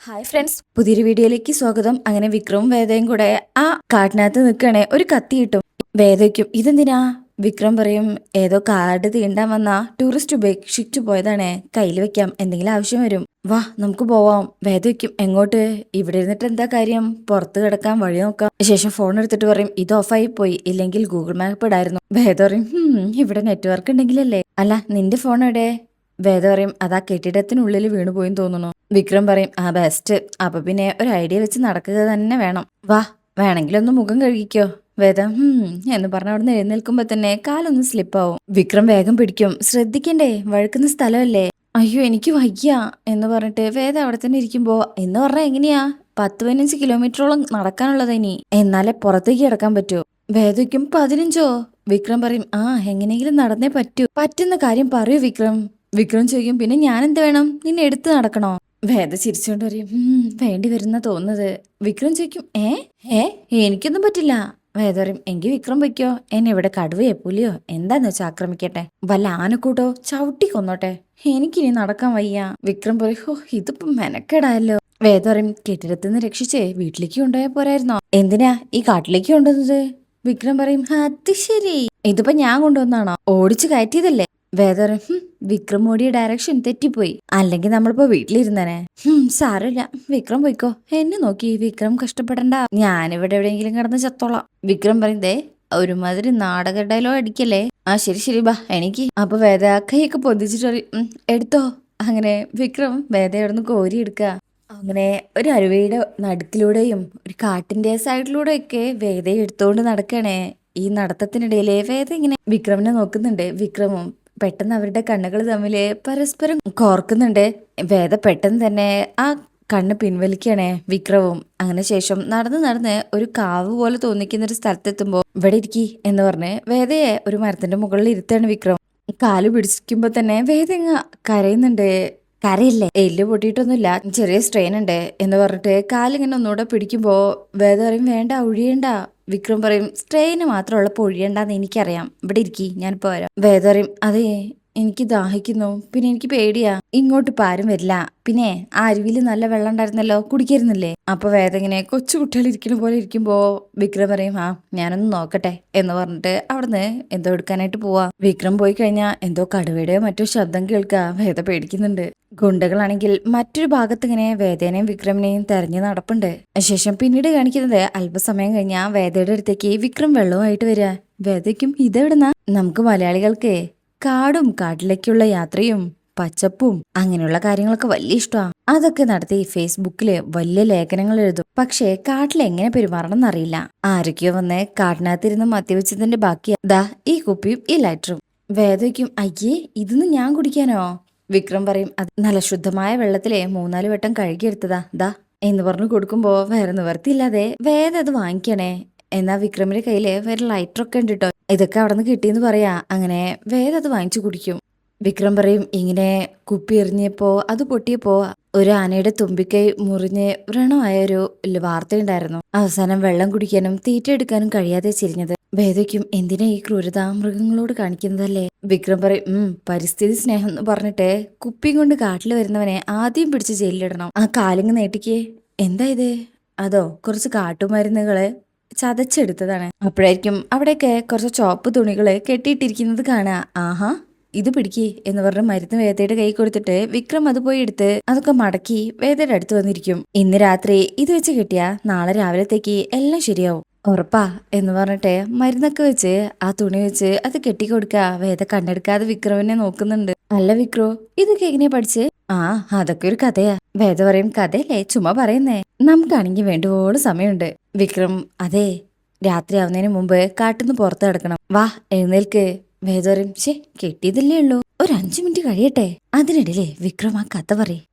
Hi friends, പുതിയൊരു വീഡിയോയിലേക്ക് സ്വാഗതം. അങ്ങനെ വിക്രമും വേദയും കൂടെ ആ കാട്ടിനകത്ത് നിൽക്കണേ. ഒരു കത്തി കിട്ടും വേദയ്ക്കും. ഇതെന്തിനാ? വിക്രം പറയും, ഏതോ കാർഡ് തീണ്ടാൻ വന്ന ടൂറിസ്റ്റ് ഉപേക്ഷിച്ചു പോയതാണേ, കയ്യിൽ വെക്കാം, എന്തെങ്കിലും ആവശ്യം വരും, വാ നമുക്ക് പോവാം. വേദയ്ക്കും, എങ്ങോട്ട്? ഇവിടെ ഇരുന്നിട്ട് എന്താ കാര്യം, പുറത്ത് കിടക്കാൻ വഴി നോക്കാം. ശേഷം ഫോൺ എടുത്തിട്ട് പറയും, ഇത് ഓഫായി പോയി, ഇല്ലെങ്കിൽ ഗൂഗിൾ മാപ്പ് ഇടായിരുന്നു. വേദ പറയും, ഇവിടെ നെറ്റ്വർക്ക് ഉണ്ടെങ്കിലല്ലേ. അല്ല, നിന്റെ ഫോൺ എവിടെ? വേദ പറയും, അതാ കെട്ടിടത്തിനുള്ളിൽ വീണു പോയെന്ന് തോന്നുന്നു. വിക്രം പറയും, ആ ബെസ്റ്റ്. അപ്പൊ പിന്നെ ഒരു ഐഡിയ വെച്ച് നടക്കുക തന്നെ വേണം. വാ, വേണമെങ്കിലൊന്ന് മുഖം കഴുകിക്കോ. വേദ എന്ന് പറഞ്ഞ അവിടെ നിന്ന് എഴുന്നേൽക്കുമ്പോ തന്നെ കാലൊന്ന് സ്ലിപ്പാവും. വിക്രം വേഗം പിടിക്കും. ശ്രദ്ധിക്കണ്ടേ, വഴുക്കുന്ന സ്ഥലമല്ലേ. അയ്യോ എനിക്ക് വയ്യ എന്ന് പറഞ്ഞിട്ട് വേദ അവിടെ തന്നെ ഇരിക്കുമ്പോ, എന്ന് പറഞ്ഞാ എങ്ങനെയാ, 10-15 കിലോമീറ്ററോളം നടക്കാനുള്ളത് ഇനി, എന്നാലേ പുറത്തേക്ക് കിടക്കാൻ പറ്റൂ. വേദയ്ക്കും 15ഓ? വിക്രം പറയും, ആ എങ്ങനെയെങ്കിലും നടന്നേ പറ്റൂ. പറ്റുന്ന കാര്യം പറയൂ വിക്രം. വിക്രം ചോദിക്കും, പിന്നെ ഞാൻ എന്ത് വേണം, നിന്നെ എടുത്ത് നടക്കണോ? വേദ ചിരിച്ചുകൊണ്ട് പറയും, വേണ്ടി വരുന്ന തോന്നുന്നത്. വിക്രം ചോദിക്കും, ഏ എനിക്കൊന്നും പറ്റില്ല. വേദ പറയും, എങ്കിൽ വിക്രം വയ്ക്കോ, എന്നെ ഇവിടെ കടുവയോ പുലിയോ എന്താന്ന് വെച്ചാൽ ആക്രമിക്കട്ടെ, വല്ല ആനക്കൂട്ടോ ചവിട്ടി കൊന്നോട്ടെ, എനിക്കിനി നടക്കാൻ വയ്യ. വിക്രം പറയും, ഹോ ഇതിപ്പം മെനക്കെടായല്ലോ. വേദ പറയും, കെട്ടിടത്തുനിന്ന് രക്ഷിച്ചേ വീട്ടിലേക്ക് കൊണ്ടുപോയാൽ പോരായിരുന്നോ, എന്തിനാ ഈ കാട്ടിലേക്ക് കൊണ്ടുവന്നത്? വിക്രം പറയും, അത് ശരി, ഇതിപ്പോ ഞാൻ കൊണ്ടുവന്നാണോ, ഓടിച്ചു കയറ്റിയതല്ലേ. വേദ പറയും, വിക്രം ഓടിയ ഡയറക്ഷൻ തെറ്റിപ്പോയി, അല്ലെങ്കിൽ നമ്മളിപ്പോ വീട്ടിലിരുന്നനെ. സാരമില്ല, വിക്രം പോയിക്കോ, എന്നെ നോക്കി വിക്രം കഷ്ടപ്പെടണ്ട, ഞാനിവിടെ എവിടെയെങ്കിലും കിടന്ന് ചത്തോളാം. വിക്രം പറയുന്നേ, ഒരുമാതിരി നാടക ഡയലോഗ് അടിക്കല്ലേ. ആ ശരി ശരി ബാ എനിക്ക്. അപ്പൊ വേദ കൈയൊക്കെ പൊതിച്ചിട്ട് പറയും, എടുത്തോ. അങ്ങനെ വിക്രം വേദയുടെ നിന്ന് കോരി എടുക്കുക. അങ്ങനെ ഒരു അരുവിയുടെ നടുക്കിലൂടെയും ഒരു കാട്ടിന്റെ സൈഡിലൂടെയൊക്കെ വേദയെ എടുത്തോണ്ട് നടക്കണേ. ഈ നടത്തത്തിനിടയിലെ വേദ ഇങ്ങനെ വിക്രമിനെ നോക്കുന്നുണ്ട്. വിക്രമും പെട്ടെന്ന് അവരുടെ കണ്ണുകൾ തമ്മില് പരസ്പരം കോർക്കുന്നുണ്ട്. വേദ പെട്ടെന്ന് തന്നെ ആ കണ്ണ് പിൻവലിക്കണേ വിക്രവും. അങ്ങനെ ശേഷം നടന്ന് നടന്ന് ഒരു കാവ് പോലെ തോന്നിക്കുന്ന ഒരു സ്ഥലത്തെത്തുമ്പോ, ഇവിടെ ഇരിക്കി എന്ന് പറഞ്ഞ് വേദയെ ഒരു മരത്തിന്റെ മുകളിൽ ഇരുത്താണ് വിക്രം. കാല് പിടിക്കുമ്പോ തന്നെ വേദ കരയുന്നുണ്ട്. കരയില്ലേ, എല്ല് പൊട്ടിയിട്ടൊന്നുമില്ല, ചെറിയ സ്ട്രെയിൻ ഉണ്ട് എന്ന് പറഞ്ഞിട്ട് കാലിങ്ങനെ ഒന്നുകൂടെ പിടിക്കുമ്പോ വേദ പറയും, വേണ്ട ഒഴിയണ്ട. വിക്രം പറയും, സ്ട്രെയിന് മാത്രമുള്ളപ്പോൾ ഒഴിയണ്ടെന്ന് എനിക്കറിയാം, ഇവിടെ ഇരിക്കി, ഞാനിപ്പോ വരാം. വേദ പറയും, അതെ എനിക്ക് ദാഹിക്കുന്നു, പിന്നെ എനിക്ക് പേടിയാ, ഇങ്ങോട്ട് പാരും വരില്ല, പിന്നെ ആ അരുവിയിൽ നല്ല വെള്ളം ഉണ്ടായിരുന്നല്ലോ, കുടിക്കരുന്നില്ലേ. അപ്പൊ വേദ ഇങ്ങനെ കൊച്ചു കുട്ടികൾ ഇരിക്കുന്ന പോലെ ഇരിക്കുമ്പോ വിക്രം പറയും, ആ ഞാനൊന്ന് നോക്കട്ടെ എന്ന് പറഞ്ഞിട്ട് അവിടുന്ന് എന്തോ എടുക്കാനായിട്ട് പോവാ. വിക്രം പോയി കഴിഞ്ഞാൽ എന്തോ കടുവയുടെയോ മറ്റോ ശബ്ദം കേൾക്കുക. വേദ പേടിക്കുന്നുണ്ട്. ഗുണ്ടകളാണെങ്കിൽ മറ്റൊരു ഭാഗത്ത് ഇങ്ങനെ വേദേനെയും വിക്രമിനെയും തെരഞ്ഞു നടപ്പുണ്ട്. ശേഷം പിന്നീട് കാണിക്കുന്നത്, അല്പസമയം കഴിഞ്ഞാൽ വേദയുടെ അടുത്തേക്ക് വിക്രം വെള്ളവുമായിട്ട് വരിക. വേദയ്ക്കും ഇതെവിടുന്ന, നമുക്ക് മലയാളികൾക്ക് കാടും കാട്ടിലേക്കുള്ള യാത്രയും പച്ചപ്പും അങ്ങനെയുള്ള കാര്യങ്ങളൊക്കെ വലിയ ഇഷ്ടമാണ്. അതൊക്കെ നടത്തി ഫേസ്ബുക്കില് വലിയ ലേഖനങ്ങൾ എഴുതും. പക്ഷേ കാട്ടിൽ എങ്ങനെ പെരുമാറണം എന്നറിയില്ല. ആരൊക്കെയോ വന്ന് കാട്ടിനകത്തിരുന്ന് മദ്യവെച്ചതിന്റെ ബാക്കിയാ ദാ ഈ കുപ്പിയും ഈ ലൈറ്ററും. വേദയ്ക്കും, അയ്യേ ഇതൊന്നും ഞാൻ കുടിക്കാനോ? വിക്രം പറയും, അത് നല്ല ശുദ്ധമായ വെള്ളത്തിലെ 3-4 വട്ടം കഴുകിയെടുത്തതാ, ദാ എന്ന് പറഞ്ഞു കൊടുക്കുമ്പോ വേറെ നിവർത്തിയില്ലാതെ വേദ അത് വാങ്ങിക്കണേ. എന്നാ വിക്രമിന്റെ കയ്യില് വേറെ ലൈറ്ററൊക്കെ ഉണ്ട് കേട്ടോ, ഇതൊക്കെ അവിടെ നിന്ന് കിട്ടിയെന്ന് പറയാ. അങ്ങനെ വേദ അത് വാങ്ങിച്ചു കുടിക്കും. വിക്രം പറയും, ഇങ്ങനെ കുപ്പി എറിഞ്ഞപ്പോ അത് പൊട്ടിയപ്പോ ഒരു ആനയുടെ തുമ്പിക്കൈ മുറിഞ്ഞ് വ്രണമായൊരു വാർത്തയുണ്ടായിരുന്നു. അവസാനം വെള്ളം കുടിക്കാനും തീറ്റ എടുക്കാനും കഴിയാതെ ചിരിഞ്ഞത്. വേദയ്ക്കും, എന്തിനാ ഈ ക്രൂരത, മൃഗങ്ങളോട് കാണിക്കുന്നതല്ലേ. വിക്രം പറയും, പരിസ്ഥിതി സ്നേഹം എന്ന് പറഞ്ഞിട്ട് കുപ്പിയും കൊണ്ട് കാട്ടിൽ വരുന്നവനെ ആദ്യം പിടിച്ച് ജയിലിലിടണം. ആ കാലിങ് നേട്ടിക്ക്. എന്താ ഇത്? അതോ കുറച്ച് കാട്ടുമരുന്നുകള് ചതച്ചെടുത്തതാണ്. അപ്പോഴായിരിക്കും അവിടെയൊക്കെ കുറച്ച് ചോപ്പ് തുണികള് കെട്ടിയിട്ടിരിക്കുന്നത് കാണുക. ആഹാ ഇത് പിടിക്ക് എന്ന് പറഞ്ഞ് മരുന്ന് വേദയുടെ കൈ കൊടുത്തിട്ട് വിക്രം അത് പോയി എടുത്ത് അതൊക്കെ മടക്കി വേദയുടെ അടുത്ത് വന്നിരിക്കും. ഇന്ന് രാത്രി ഇത് വെച്ച് കിട്ടിയാ നാളെ രാവിലത്തേക്ക് എല്ലാം ശരിയാവും, ഉറപ്പാ എന്ന് പറഞ്ഞിട്ട് മരുന്നൊക്കെ വെച്ച് ആ തുണി വെച്ച് അത് കെട്ടിക്കൊടുക്ക. വേദ കണ്ണെടുക്കാതെ വിക്രമിനെ നോക്കുന്നുണ്ട്. അല്ല വിക്രോ, ഇതൊക്കെ എങ്ങനെയാ പഠിച്ച്? ആ അതൊക്കെ ഒരു കഥയാ. വേദ പറയും, കഥയല്ലേ, ചുമ്മാ പറയുന്നേ, നമുക്കാണെങ്കിൽ വേണ്ടുവോളം സമയമുണ്ട്. വിക്രം, അതെ രാത്രി ആവുന്നതിന് മുമ്പ് കാട്ടിന്ന് പുറത്ത് കിടക്കണം, വാ എഴുന്നേൽക്ക്. വേദ പറയും, കെട്ടിയതല്ലേ ഉള്ളൂ, ഒരു 5 മിനിറ്റ് കഴിയട്ടെ. അതിനിടയിലേ വിക്രം ആ കഥ പറയും.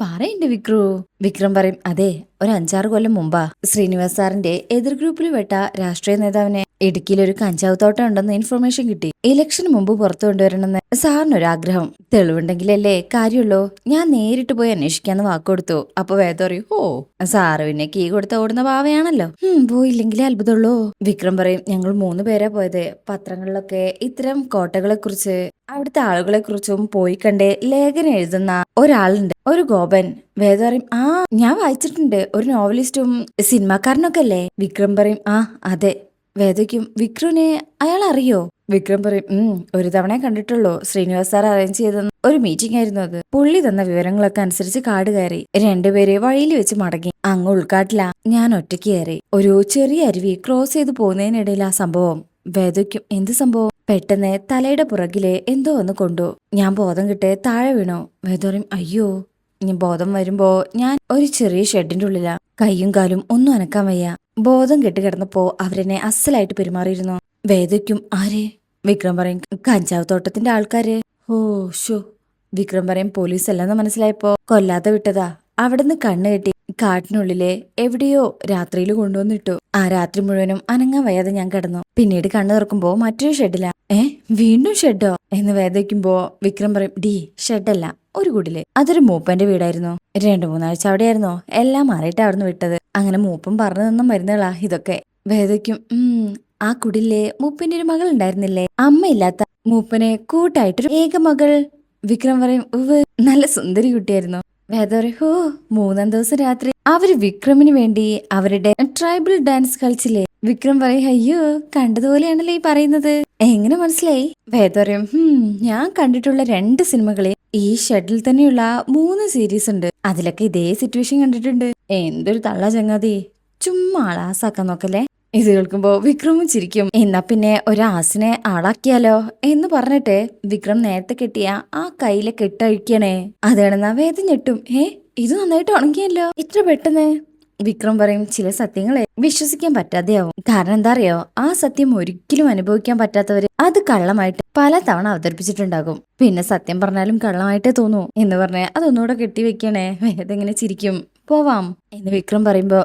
പറയണ്ട് വിക്രു. വിക്രം പറയും, അതെ ഒരു 5-6 കൊല്ലം മുമ്പാ ശ്രീനിവാസ് സാറിന്റെ എതിർ ഗ്രൂപ്പിൽ പെട്ട രാഷ്ട്രീയ നേതാവിനെ ഇടുക്കിയിൽ ഒരു കഞ്ചാവ് തോട്ടം ഉണ്ടെന്ന് ഇൻഫർമേഷൻ കിട്ടി. ഇലക്ഷന് മുമ്പ് പുറത്തു കൊണ്ടുവരണമെന്ന് സാറിനൊരാഗ്രഹം. തെളിവുണ്ടെങ്കിലല്ലേ കാര്യമുള്ളൂ. ഞാൻ നേരിട്ട് പോയി അന്വേഷിക്കാന്ന് വാക്കുകൊടുത്തു. അപ്പൊ വേദ പറയും, ഓ സാറ് പിന്നെ കീ കൊടുത്ത ഓടുന്ന പാവയാണല്ലോ. പോയില്ലെങ്കിലേ അത്ഭുതമുള്ളൂ. വിക്രം പറയും, ഞങ്ങൾ 3 പേരാ പോയത്. പത്രങ്ങളിലൊക്കെ ഇത്തരം കോട്ടകളെ കുറിച്ച് അവിടുത്തെ ആളുകളെ കുറിച്ചും പോയി കണ്ടേ ലേഖനം എഴുതുന്ന ഒരാളുണ്ട്, ഒരു ഗോപൻ. വേദ പറയും, ആ ഞാൻ വായിച്ചിട്ടുണ്ട്. ഒരു നോവലിസ്റ്റും സിനിമാക്കാരനൊക്കെ അല്ലേ? വിക്രം പറയും, ആ അതെ. വേദയ്ക്കും, വിക്രുവിനെ അയാൾ അറിയോ? വിക്രം പറയും, ഒരു തവണ കണ്ടിട്ടുള്ളൂ. ശ്രീനിവാസ് സാർ അറേഞ്ച് ചെയ്ത ഒരു മീറ്റിംഗ് ആയിരുന്നു അത്. പുള്ളി തന്ന വിവരങ്ങളൊക്കെ അനുസരിച്ച് കാട് കയറി. 2 പേര് വഴിയിൽ വെച്ച് മടങ്ങി. അങ്ങ് ഉൾക്കാട്ടില. ഞാൻ ഒറ്റയ്ക്ക് കയറി. ഒരു ചെറിയ അരുവി ക്രോസ് ചെയ്ത് പോകുന്നതിനിടയിൽ ആ സംഭവം. വേദയ്ക്കും, എന്ത് സംഭവം? പെട്ടെന്ന് തലയുടെ പുറകിലെ എന്തോ ഒന്ന് കൊണ്ടു. ഞാൻ ബോധം കിട്ടേ താഴെ വീണു. വേദ പറയും, അയ്യോ. ഞാൻ ബോധം വരുമ്പോ ഞാൻ ഒരു ചെറിയ ഷെഡിന്റെ ഉള്ളിലാ. കൈയും കാലും ഒന്നും അനക്കാൻ വയ്യ. ബോധം കെട്ട് കിടന്നപ്പോ അവരെന്നെ അസലായിട്ട് പെരുമാറിയിരുന്നു. വേദയ്ക്കും, ആരെ? വിക്രം പറയും, കഞ്ചാവ് തോട്ടത്തിന്റെ ആൾക്കാര്. ഓ ഷോ. വിക്രം പറയും, പോലീസ് അല്ലെന്ന് മനസ്സിലായപ്പോ കൊല്ലാതെ വിട്ടതാ. അവിടുന്ന് കണ്ണ് കെട്ടി കാട്ടിനുള്ളിലെ എവിടെയോ രാത്രിയിൽ കൊണ്ടുവന്നിട്ടു. ആ രാത്രി മുഴുവനും അനങ്ങാൻ വയ്യാതെ ഞാൻ കിടന്നു. പിന്നീട് കണ്ണു തുറക്കുമ്പോ മറ്റൊരു ഷെഡിലാ. വീണ്ടും ഷെഡോ എന്ന് വേദയ്ക്കുമ്പോ വിക്രം പറയും, ഡി ഷെഡല്ല, ഒരു കുടില്. അതൊരു മൂപ്പന്റെ വീടായിരുന്നു. 2-3 ആഴ്ച അവിടെയായിരുന്നു. എല്ലാം മാറിയിട്ട് അവിടുന്ന് വിട്ടത്. അങ്ങനെ മൂപ്പൻ പറഞ്ഞു തന്ന മരുന്നുകളാ ഇതൊക്കെ. വേദയ്ക്കും, ആ കുടിലെ മൂപ്പന്റെ ഒരു മകൾ ഉണ്ടായിരുന്നില്ലേ? അമ്മയില്ലാത്ത മൂപ്പനെ കൂട്ടായിട്ടൊരു ഏക മകൾ. വിക്രം പറയും, നല്ല സുന്ദരി കുട്ടിയായിരുന്നു. വേദ പറയും, ഓ 3-ാം ദിവസം രാത്രി അവര് വിക്രമിന് വേണ്ടി അവരുടെ ട്രൈബൽ ഡാൻസ് കളിച്ചില്ലേ? വിക്രം പറയും, അയ്യോ കണ്ടതുപോലെയാണല്ലോ ഈ പറയുന്നത്. എങ്ങനെ മനസ്സിലായി? വേദ പറയും, ഞാൻ കണ്ടിട്ടുള്ള 2 സിനിമകളിൽ ഈ ഷെഡിൽ തന്നെയുള്ള 3 സീരീസ് ഉണ്ട്. അതിലൊക്കെ ഇതേ സിറ്റുവേഷൻ കണ്ടിട്ടുണ്ട്. എന്തൊരു തള്ള ചങ്ങാതി, ചുമ്മാ ആളാസാക്കാൻ നോക്കല്ലേ. ഇത് കേൾക്കുമ്പോ വിക്രമും ചിരിക്കും. എന്നാ പിന്നെ ഒരാസിനെ ആളാക്കിയാലോ എന്ന് പറഞ്ഞിട്ട് വിക്രം നേരത്തെ കെട്ടിയ ആ കയ്യിലെ കെട്ടഴിക്കണേ. അതാണെന്നാ വേദ ഞെട്ടും. ഇത് നന്നായിട്ട് ഉണങ്ങിയല്ലോ ഇത്ര പെട്ടെന്ന്. വിക്രം പറയും, ചില സത്യങ്ങളെ വിശ്വസിക്കാൻ പറ്റാതെയാവും. കാരണം എന്താ അറിയോ? ആ സത്യം ഒരിക്കലും അനുഭവിക്കാൻ പറ്റാത്തവര് അത് കള്ളമായിട്ട് പല തവണ അവതരിപ്പിച്ചിട്ടുണ്ടാകും. പിന്നെ സത്യം പറഞ്ഞാലും കള്ളമായിട്ടേ തോന്നൂ എന്ന് പറഞ്ഞ് അതൊന്നുകൂടെ കെട്ടിവെക്കണേ. വേദ ഇങ്ങനെ ചിരിക്കും. പോവാം എന്ന് വിക്രം പറയുമ്പോ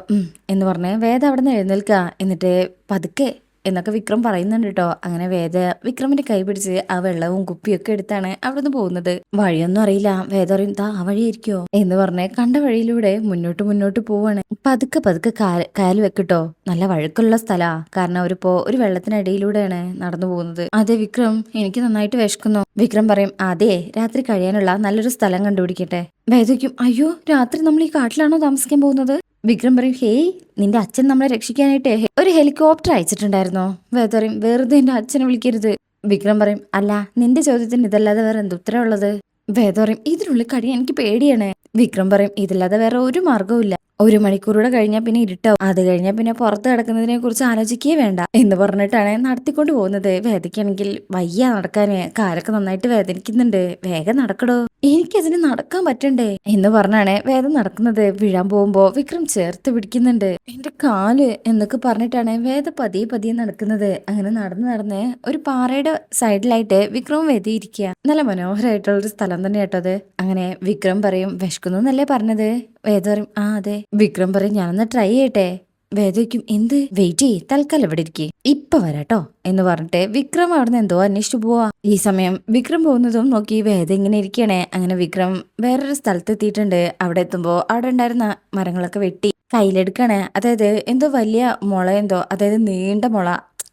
എന്ന് പറഞ്ഞ് വേദ അവിടെ നിന്ന് എഴുന്നേൽക്ക. എന്നിട്ട് പതുക്കെ എന്നൊക്കെ വിക്രം പറയുന്നുണ്ട് കേട്ടോ. അങ്ങനെ വേദ വിക്രമിന്റെ കൈ പിടിച്ച് ആ വെള്ളവും കുപ്പിയൊക്കെ എടുത്താണ് അവിടുന്ന് പോകുന്നത്. വഴിയൊന്നും അറിയില്ല. വേദ പറയും, താ ആ വഴിയായിരിക്കോ എന്ന് പറഞ്ഞ് കണ്ട വഴിയിലൂടെ മുന്നോട്ട് പോവാണ്. പതുക്കെ പതുക്കെ കാല് വെക്കിട്ടോ. നല്ല വഴുക്കുള്ള സ്ഥലാ. കാരണം അവരിപ്പോ ഒരു വെള്ളത്തിനടിയിലൂടെയാണ് നടന്നു പോകുന്നത്. അതെ വിക്രം, എനിക്ക് നന്നായിട്ട് വിശക്കുന്നു. വിക്രം പറയും, അതെ രാത്രി കഴിയാനുള്ള നല്ലൊരു സ്ഥലം കണ്ടുപിടിക്കട്ടെ. വേദയ്ക്കും, അയ്യോ രാത്രി നമ്മൾ ഈ കാട്ടിലാണോ താമസിക്കാൻ പോകുന്നത്? വിക്രം പറയും, ഹേയ് നിന്റെ അച്ഛൻ നമ്മളെ രക്ഷിക്കാനായിട്ട് ഒരു ഹെലികോപ്റ്റർ അയച്ചിട്ടുണ്ടായിരുന്നോ? വേദ പറയും, വെറുതെ എന്റെ അച്ഛനെ വിളിക്കരുത്. വിക്രം പറയും, അല്ല നിന്റെ ചോദ്യത്തിന് ഇതല്ലാതെ വേറെ എന്ത് ഉത്തരം ഉള്ളത്? വേദ പറയും, ഇതിനുള്ളിൽ കഴിയാൻ എനിക്ക് പേടിയാണ്. വിക്രം പറയും, ഇതില്ലാതെ വേറെ ഒരു മാർഗവും ഇല്ല. 1 മണിക്കൂറൂടെ കഴിഞ്ഞാൽ പിന്നെ ഇരുട്ടാവും. അത് കഴിഞ്ഞാൽ പിന്നെ പുറത്ത് കിടക്കുന്നതിനെ കുറിച്ച് ആലോചിക്കേ വേണ്ട എന്ന് പറഞ്ഞിട്ടാണ് നടത്തിക്കൊണ്ട് പോകുന്നത്. വേദയ്ക്കാണെങ്കിൽ വയ്യ നടക്കാന്. കാലൊക്കെ നന്നായിട്ട് വേദനിക്കുന്നുണ്ട്. വേഗം നടക്കടോ, എനിക്കതിന് നടക്കാൻ പറ്റണ്ടേ എന്ന് പറഞ്ഞാണ് വേദം നടക്കുന്നത്. വീഴാൻ പോകുമ്പോ വിക്രം ചേർത്ത് പിടിക്കുന്നുണ്ട്. എന്റെ കാല് എന്നൊക്കെ പറഞ്ഞിട്ടാണ് വേദ പതിയെ നടക്കുന്നത്. അങ്ങനെ നടന്ന് ഒരു പാറയുടെ സൈഡിലായിട്ട് വിക്രവും വേദി ഇരിക്കുക. നല്ല മനോഹരമായിട്ടുള്ള ഒരു സ്ഥലം തന്നെ കേട്ടോ അത്. അങ്ങനെ വിക്രം പറയും, വിശക്കുന്നു എന്നല്ലേ പറഞ്ഞത്? വേദ പറയും, ആ അതെ. വിക്രം പറയും, ഞാനൊന്ന് ട്രൈ ചെയ്യട്ടെ. വേദയ്ക്കും, എന്ത്? വെയിറ്റ് ചെയ്യ്, തൽക്കാലം ഇവിടെ ഇരിക്കേ, ഇപ്പൊ വരാട്ടോ എന്ന് പറഞ്ഞിട്ട് വിക്രം അവിടുന്ന് എന്തോ അന്വേഷിച്ചു പോവാ. ഈ സമയം വിക്രം പോകുന്നതും നോക്കി വേദ ഇങ്ങനെ ഇരിക്കണേ. അങ്ങനെ വിക്രം വേറൊരു സ്ഥലത്ത് എത്തിയിട്ടുണ്ട്. അവിടെ എത്തുമ്പോ അവിടെ ഉണ്ടായിരുന്ന മരങ്ങളൊക്കെ വെട്ടി കയ്യിലെടുക്കണേ. അതായത് എന്തോ വലിയ മുള എന്തോ, അതായത് നീണ്ട മുള,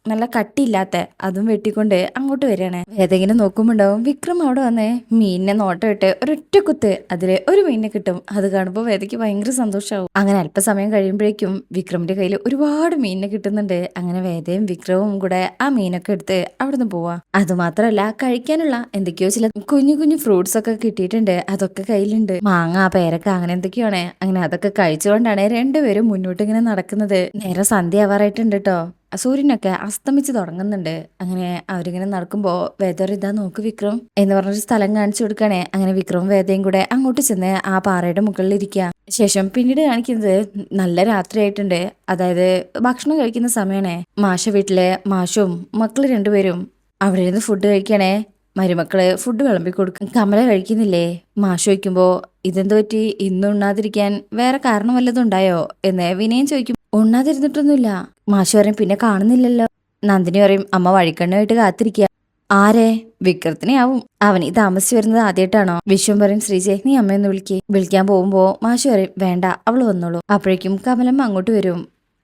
നല്ല കട്ടിയില്ലാത്ത അതും വെട്ടിക്കൊണ്ട് അങ്ങോട്ട് വരികയാണ്. വേദങ്ങനെ നോക്കുമ്പോണ്ടാവും വിക്രം അവിടെ വന്ന് മീനിനെ നോട്ടം ഇട്ട് ഒരൊറ്റ കുത്ത് അതില് ഒരു മീനിനെ കിട്ടും. അത് കാണുമ്പോൾ വേദയ്ക്ക് ഭയങ്കര സന്തോഷമാവും. അങ്ങനെ അല്പസമയം കഴിയുമ്പോഴേക്കും വിക്രമിന്റെ കയ്യിൽ ഒരുപാട് മീനിനെ കിട്ടുന്നുണ്ട്. അങ്ങനെ വേദയും വിക്രവും കൂടെ ആ മീനൊക്കെ എടുത്ത് അവിടുന്ന് പോവാ. അതുമാത്രമല്ല കഴിക്കാനുള്ള എന്തൊക്കെയോ ചില കുഞ്ഞു ഫ്രൂട്ട്സ് ഒക്കെ കിട്ടിയിട്ടുണ്ട്. അതൊക്കെ കയ്യിലുണ്ട്. മാങ്ങ, പേരക്ക അങ്ങനെ എന്തൊക്കെയാണ്. അങ്ങനെ അതൊക്കെ കഴിച്ചുകൊണ്ടാണ് 2 പേരും മുന്നോട്ട് ഇങ്ങനെ നടക്കുന്നത്. നേരെ സന്ധ്യ ആവാറായിട്ടുണ്ട് കേട്ടോ. സൂര്യനൊക്കെ അസ്തമിച്ച് തുടങ്ങുന്നുണ്ട്. അങ്ങനെ അവരിങ്ങനെ നടക്കുമ്പോ വേദ ഇതാ നോക്ക് വിക്രം എന്ന് പറഞ്ഞൊരു സ്ഥലം കാണിച്ചു കൊടുക്കണേ. അങ്ങനെ വിക്രവും വേദയും കൂടെ അങ്ങോട്ട് ചെന്ന് ആ പാറയുടെ മുകളിൽ ഇരിക്കുക. ശേഷം പിന്നീട് കാണിക്കുന്നത് നല്ല രാത്രിയായിട്ടുണ്ട്. അതായത് ഭക്ഷണം കഴിക്കുന്ന സമയമാണേ. മാഷ വീട്ടിലെ മാഷും മക്കള് 2 പേരും അവിടെ ഇരുന്ന് ഫുഡ് കഴിക്കണേ. മരുമക്കള് ഫുഡ് വിളമ്പി കൊടുക്കും. കമല കഴിക്കുന്നില്ലേ? മാഷ് ചോദിക്കുമ്പോ ഇതെന്ത് പറ്റി ഇന്ന് ഉണ്ണാതിരിക്കാൻ വേറെ കാരണം വല്ലതും ഉണ്ടായോ എന്ന് വിനയം ചോദിക്കും. ഉണ്ണാതിരുന്നിട്ടൊന്നുമില്ല. മാഷ് പറയും, പിന്നെ കാണുന്നില്ലല്ലോ. നന്ദിനി പറയും അമ്മ വഴിക്കണ്ണുമായിട്ട് കാത്തിരിക്കുക. ആരെ? വിക്രത്തിനെ ആവും. അവന് താമസിച്ചു വരുന്നത് ആദ്യമായിട്ടാണോ? വിശ്വം പറയും ശ്രീജയെ നീ അമ്മയൊന്ന് വിളിക്കാൻ പോകുമ്പോ മാഷ് പറയും വേണ്ട അവള് വന്നോളൂ. അപ്പോഴേക്കും കമലമ്മ അങ്ങോട്ട് വരും.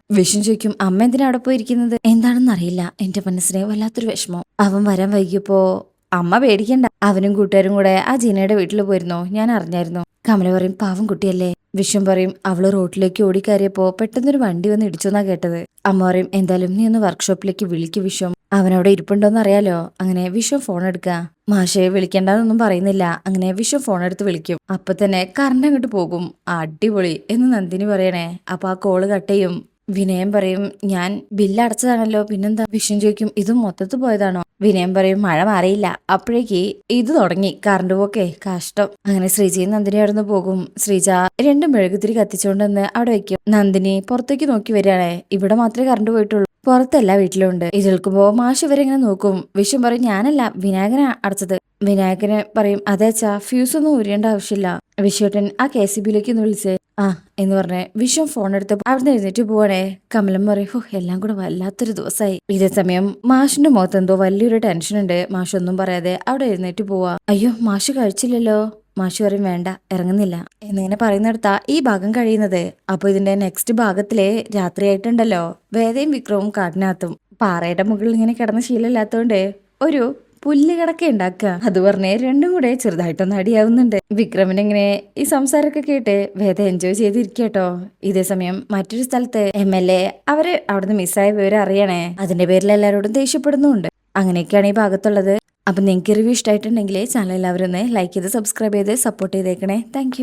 വിഷ്ണു ചോദിക്കും അമ്മ എന്തിനാ അവിടെ പോയിരിക്കുന്നത്? എന്താണെന്ന് അറിയില്ല, എന്റെ മനസ്സിനെ വല്ലാത്തൊരു വിഷമം. അവൻ വരാൻ വൈകിയപ്പോ അമ്മ പേടിക്കണ്ട, അവനും കൂട്ടുകാരും കൂടെ ആ ജീനയുടെ വീട്ടിൽ പോയിരുന്നോ? ഞാൻ അറിഞ്ഞായിരുന്നു. കമല പറയും പാവം കുട്ടിയല്ലേ. വിശ്വം പറയും അവള് റോട്ടിലേക്ക് ഓടിക്കയറിയപ്പോ പെട്ടെന്നൊരു വണ്ടി വന്ന് ഇടിച്ചോന്നാ കേട്ടത്. അമ്മ പറയും എന്തായാലും നീ ഒന്ന് വർക്ക്ഷോപ്പിലേക്ക് വിളിക്ക് വിശ്വം, അവനവിടെ ഇരിപ്പുണ്ടോന്ന് അറിയാലോ. അങ്ങനെ വിശ്വം ഫോൺ എടുക്കുക. മാഷയെ വിളിക്കേണ്ടെന്നൊന്നും പറയുന്നില്ല. അങ്ങനെ വിശ്വം ഫോൺ എടുത്ത് വിളിക്കും. അപ്പൊ തന്നെ കറണ്ട് അങ്ങോട്ട് പോകും. അടിപൊളി എന്ന് നന്ദിനി പറയണേ. അപ്പൊ ആ കോള് കട്ട് ചെയ്യും. വിനയം പറയും ഞാൻ ബില്ല് അടച്ചതാണല്ലോ പിന്നെന്താ? വിഷ്ണു ചോദിക്കും ഇത് മൊത്തത്തിൽ പോയതാണോ? വിനയം പറയും മഴ മാറിയില്ല, അപ്പോഴേക്ക് ഇത് തുടങ്ങി കറണ്ട് പോക്കേ, കഷ്ടം. അങ്ങനെ ശ്രീജയും നന്ദിനി അവിടെ നിന്ന് പോകും. ശ്രീജ രണ്ടും മെഴുകുതിരി കത്തിച്ചുകൊണ്ടെന്ന് അവിടെ വെക്കും. നന്ദിനി പുറത്തേക്ക് നോക്കി വരികയാണേ. ഇവിടെ മാത്രമേ കറണ്ട് പോയിട്ടുള്ളൂ, പുറത്തല്ല വീട്ടിലുണ്ട്. ഇത് കേൾക്കുമ്പോ മാഷ് ഇവരെങ്ങനെ നോക്കും. വിഷ്ണു പറയും ഞാനല്ല വിനായകനെ അടച്ചത്. വിനായകനെ പറയും അതേച്ചാ ഫ്യൂസ് ഒന്നും ഊരിയേണ്ട ആവശ്യമില്ല. വിശ്വട്ടൻ ആ KCBയിലേക്ക് ഒന്ന് വിളിച്ചേ. ആ എന്ന് പറഞ്ഞ് വിശ്വം ഫോൺ എടുത്ത് അവിടുന്ന് എഴുന്നേറ്റ് പോവാണേ. കമലം പറയും എല്ലാം കൂടെ വല്ലാത്തൊരു ദിവസമായി. ഇതേ സമയം മാഷിന്റെ മുഖത്ത് എന്തോ വലിയൊരു ടെൻഷൻ ഉണ്ട്. മാഷ് ഒന്നും പറയാതെ അവിടെ എഴുന്നേറ്റ് പോവാ. അയ്യോ മാഷ് കഴിച്ചില്ലല്ലോ. മാഷ് പറയും വേണ്ട ഇറങ്ങുന്നില്ല എന്നിങ്ങനെ പറയുന്നിടത്താ ഈ ഭാഗം കഴിയുന്നത്. അപ്പൊ ഇതിന്റെ നെക്സ്റ്റ് ഭാഗത്തിലെ രാത്രിയായിട്ടുണ്ടല്ലോ, വേദയും വിക്രവും കാട്ടിനകത്തും. പാറയുടെ മുകളിൽ ഇങ്ങനെ കിടന്ന ശീലമില്ലാത്തോണ്ട് ഒരു പുല്ല് കിടക്ക ഉണ്ടാക്കുക. അത് പറഞ്ഞ് രണ്ടും കൂടെ ചെറുതായിട്ടൊന്ന് അടിയാവുന്നുണ്ട്. വിക്രമിനെങ്ങനെ ഈ സംസാരമൊക്കെ കേട്ട് വേദ എൻജോയ് ചെയ്തിരിക്കട്ടോ. ഇതേ സമയം മറ്റൊരു സ്ഥലത്ത് MLA അവര് അവിടുന്ന് മിസ്സായ വിവരം അറിയണേ. അതിന്റെ പേരിൽ എല്ലാവരോടും ദേഷ്യപ്പെടുന്നുണ്ട്. അങ്ങനെയൊക്കെയാണ് ഈ ഭാഗത്തുള്ളത്. അപ്പൊ നിങ്ങൾക്ക് റിവ്യൂ ഇഷ്ടമായിട്ടുണ്ടെങ്കിൽ ചാനൽ എല്ലാവരും ഒന്ന് ലൈക്ക് ചെയ്ത് സബ്സ്ക്രൈബ് ചെയ്ത് സപ്പോർട്ട് ചെയ്തേക്കണേ. താങ്ക്